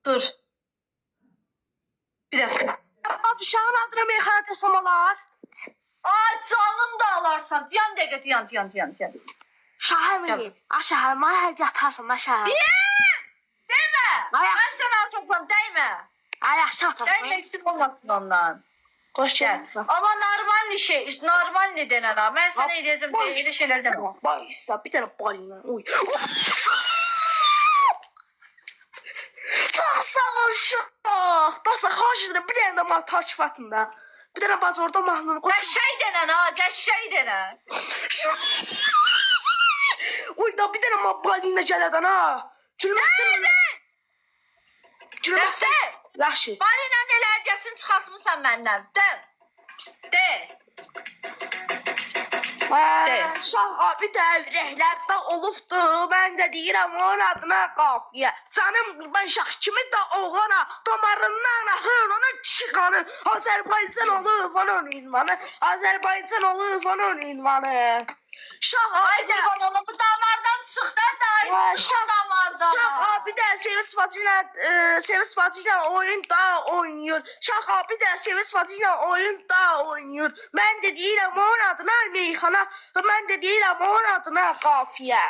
Dur. Bir dakika. Padişahın adına meyxana desem olar. Ay canım da alarsan. Yan dəqiqə, yan. Şahım iyi. Şahım, mənə hədiyyə atarsın da şahım. Demə. Ay, Ben sana toplam değme. Ay, yaxşı atarsın. Değme eksik olmasın ondan. Qoş Gel. gəl. Ama normal şey, normal ne denen ha. Ben sana edeceğim öyle şeyler deme. Bay ista, bir dənə balina. Uy. Çox sağ ol şah. Dostlar, xahiş edirəm, bir dənə də mal takip atın da. Bir dənə bazarda mahnını qoy. Qəşəy denen ha, qəşəy denen. Uy da bir dənə mal balina gələdən ha. Gülməkdən. Dəstə. Yaxşı. Balina elə hədiyəsini çıxartmısan məndən. De. Şah abi də ürəklərdə olubdu. Mən də deyirəm onun adına qafiyə. Canım qurban şah kimi də oğlana. Damarından axır onun çıxanı. Azərbaycan olub onun ünvanı. Azərbaycan olub onun ünvanı. Şah Ay abi də. qurban olum, bu damardan çıx da Şah damardan. Şah abi də Sevis Fatih ilə oyun da oynayır. Şah abi də Sevis Fatih ilə oyun da oynayır. Mən də deyirəm onun adına meyxana. Mən də deyirəm onun adına qafiyə.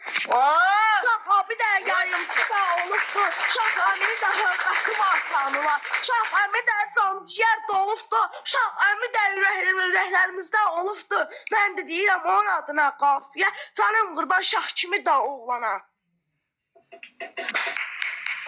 Şah abi də yayımçı da olubdu. Şah əmi də hörməti var sanı var. Şah əmi də canciyər dolubdu. Şah əmi də ürəklərimizdə olubdu. Mən də deyirəm onun adına qafiyə. Canım qurban şah kimi də oğlana.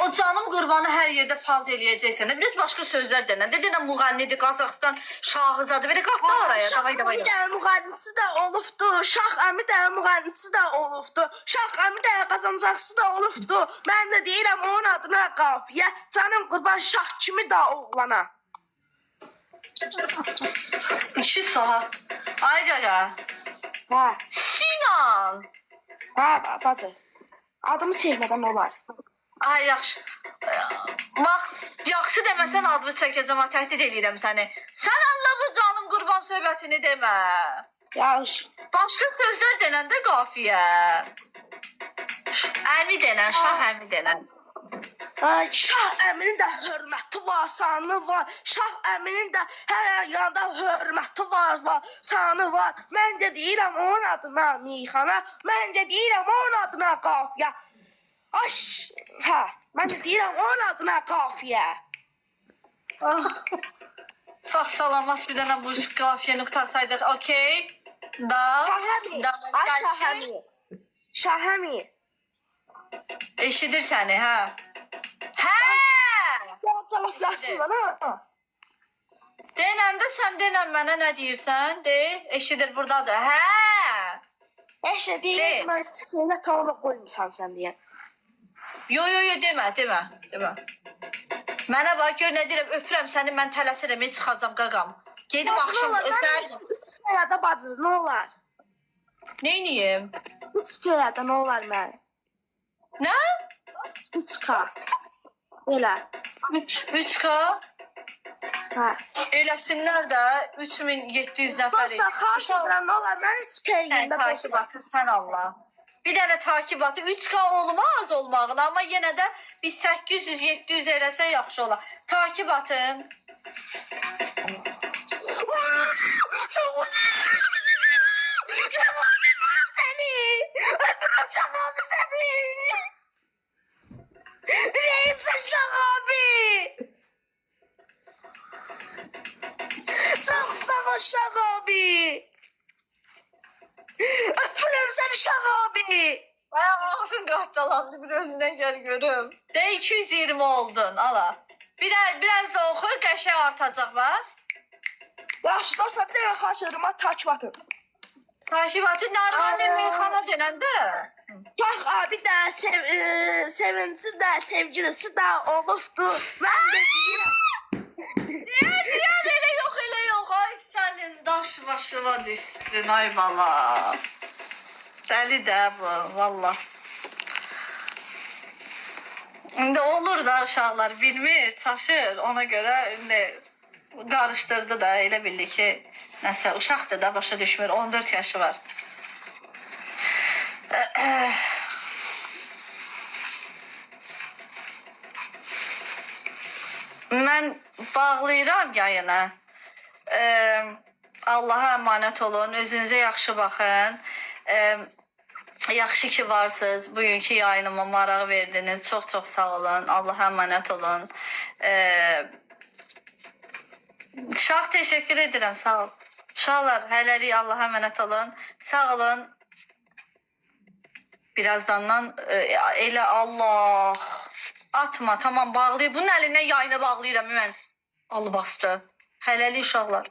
O canım qurbanı hər yerdə paz eləyəcəksən. Biraz başqa sözlər denən. Denən müğənnidir, Qazaxıstan şahızadı. Belə qalxdı oraya. Davay. Şah əmi də müğənnisi də olubdu. Şah əmi də müğənnisi də olubdu. Şah əmi də qazancaqsı da olubdu. Mən də deyirəm onun adına qafiyə. Canım qurban şah kimi də oğlana. 2 saat. Ay qaqa. Hə. Sinan. Hə, bacı. Adımı çəkmədən olar. Ay yaxşı. Bax, yaxşı deməsən adını çəkəcəm, təhdid eləyirəm səni. Sən Allah bu canım qurban söhbətini demə. Yaxşı. Başqa sözlər denəndə qafiyə. Əmi denən, şah əmi denən. Şah əminin də hörməti var, sanı var. Şah əminin də hər yanda hörməti var, sanı var. Mən də deyirəm onun adına meyxana. Mən də deyirəm onun adına qafiyə. Aş, hə, mən də deyirəm onun adına qafiyə. Sağ salamat bir dənə bu qafiyəni qurtarsaydıq, okey? Şahəmi, ay Şahəmi. Şahəmi. Eşidir səni, hə? Hə! Bana cavab yazsınlar, ha? Denəndə sən denən mənə nə deyirsən? De, eşidir buradadır, hə! Eşə deyir, mən çıxıyla tamamı qoymuşam sən deyən. Yo, demə. Mənə bax, gör nə deyirəm, öpürəm səni, mən tələsirəm, çıxacam, qaqam. Gedim axşam, özlərim. 3 köyədə bacı, nə olar? Neyniyim? 3 köyədə nə olar mən? Nə? 3K. Elə. 3K? Hə. Eləsinlər də 3700 nəfər. Dostlar, xahiş edirəm, nə olar? Mən 3K yiyində Takibatı sən Allah. Bir dənə takibatı 3K olmaz olmağın, amma yenə də biz 800-700 eləsə yaxşı olar. Takibatın. Reyimsən Şah abi. Çox sağ ol Şah abi. Öpürəm səni Şah abi. Ayağım ağzın qahtalandı, bir özündən gəl görüm. De 220 oldun, ala. Biraz da oxu, qəşəng artacaq var. Yaxşı dostlar, bir dəqiqə xahiş edirəm, takip atın. Takibatı normalde meyxana denəndə. Şah abi də sevinci də, sevgilisi də olubdu. Mən də deyirəm. Deyər, elə yox. Ay sənin daş başıma düşsün, ay bala. Dəli də bu, valla. İndi olur da uşaqlar, bilmir, çaşır. Ona görə indi qarışdırdı da, elə bildi ki, nəsə, uşaqdır da, başa düşmür. 14 yaşı var. Mən bağlayıram yayını. Allaha əmanət olun. Özünüzə yaxşı baxın. Yaxşı ki varsınız. Bugünkü yayınıma maraq verdiniz. Çox sağ olun. Allaha əmanət olun. Şah teşekkür edirəm. Sağ ol. Uşaqlar, hələlik Allaha əmanət olun. Sağ olun. Birazdandan elə Allah. Atma, tamam bağlayıb. Bunun əlindən yayını bağlayıram mən. Allah bastı. Hələlik uşaqlar.